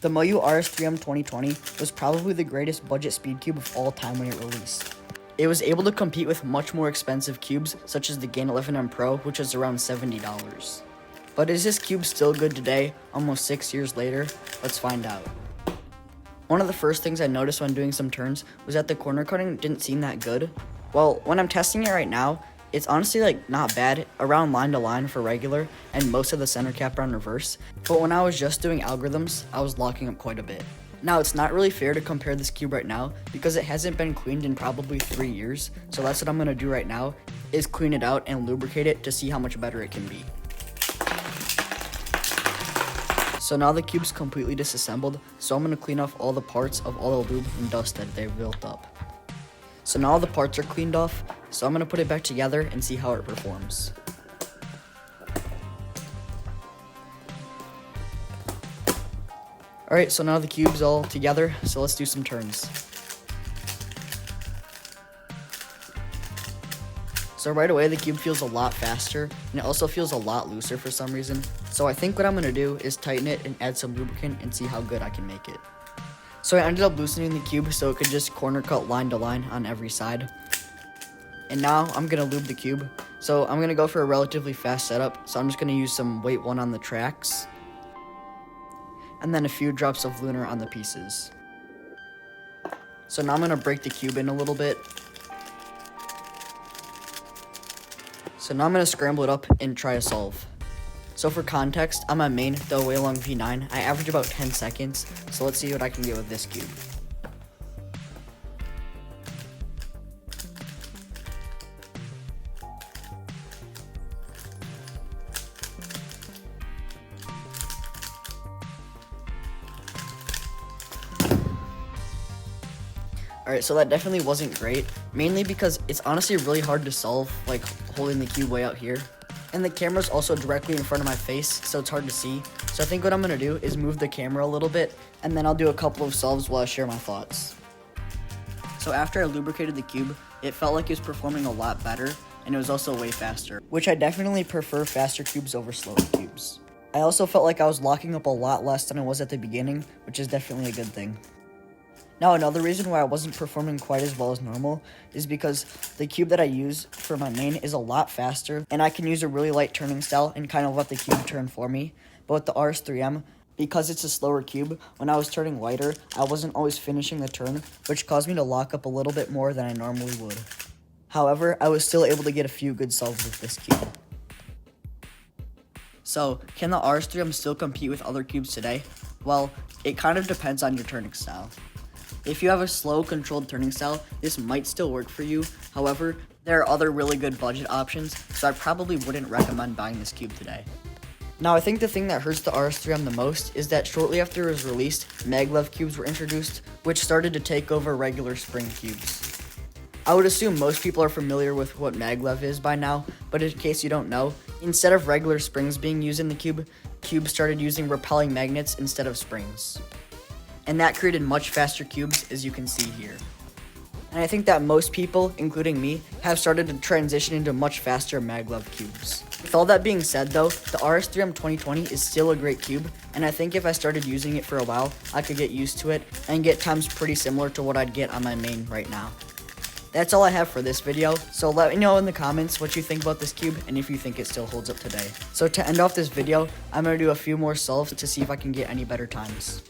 The Moyu rs3m 2020 was probably the greatest budget speed cube of all time when it released. It was able to compete with much more expensive cubes, such as the Gain 11M Pro, which is around $70. But is this cube still good today, almost 6 years later? Let's find out. One of the first things I noticed when doing some turns was that the corner cutting didn't seem that good. Well, when I'm testing it right now, it's honestly not bad, around line to line for regular, and most of the center cap are on reverse. But when I was just doing algorithms, I was locking up quite a bit. Now, it's not really fair to compare this cube right now because it hasn't been cleaned in probably 3 years. So that's what I'm going to do right now, is clean it out and lubricate it to see how much better it can be. So now the cube's completely disassembled, so I'm going to clean off all the parts of all the lube and dust that they've built up. So now all the parts are cleaned off, so I'm going to put it back together and see how it performs. Alright, so now the cube's all together, so let's do some turns. So right away, the cube feels a lot faster, and it also feels a lot looser for some reason. So I think what I'm going to do is tighten it and add some lubricant and see how good I can make it. So I ended up loosening the cube so it could just corner cut line to line on every side. And now I'm going to lube the cube. So I'm going to go for a relatively fast setup, so I'm just going to use some weight 1 on the tracks, and then a few drops of lunar on the pieces. So now I'm going to break the cube in a little bit. So now I'm going to scramble it up and try a solve. So for context, on my main, the Waylong V9, I average about 10 seconds, so let's see what I can get with this cube. Alright, so that definitely wasn't great, mainly because it's honestly really hard to solve, holding the cube way out here. And the camera's also directly in front of my face, so it's hard to see. So I think what I'm going to do is move the camera a little bit, and then I'll do a couple of solves while I share my thoughts. So after I lubricated the cube, it felt like it was performing a lot better, and it was also way faster, which I definitely prefer faster cubes over slower cubes. I also felt like I was locking up a lot less than I was at the beginning, which is definitely a good thing. Now, another reason why I wasn't performing quite as well as normal is because the cube that I use for my main is a lot faster, and I can use a really light turning style and kind of let the cube turn for me. But with the rs3m, because it's a slower cube, when I was turning lighter, I wasn't always finishing the turn, which caused me to lock up a little bit more than I normally would. However, I was still able to get a few good solves with this cube. So, can the rs3m still compete with other cubes today? Well, it kind of depends on your turning style. If you have a slow, controlled turning style, this might still work for you. However, there are other really good budget options, so I probably wouldn't recommend buying this cube today. Now, I think the thing that hurts the rs3m the most is that shortly after it was released, maglev cubes were introduced, which started to take over regular spring cubes. I would assume most people are familiar with what maglev is by now, but in case you don't know, instead of regular springs being used in the cube, cubes started using repelling magnets instead of springs. And that created much faster cubes, as you can see here. And I think that most people, including me, have started to transition into much faster maglev cubes. With all that being said though, the rs3m 2020 is still a great cube, and I think if I started using it for a while, I could get used to it and get times pretty similar to what I'd get on my main right now. That's all I have for this video, so let me know in the comments what you think about this cube and if you think it still holds up today. So to end off this video, I'm going to do a few more solves to see if I can get any better times.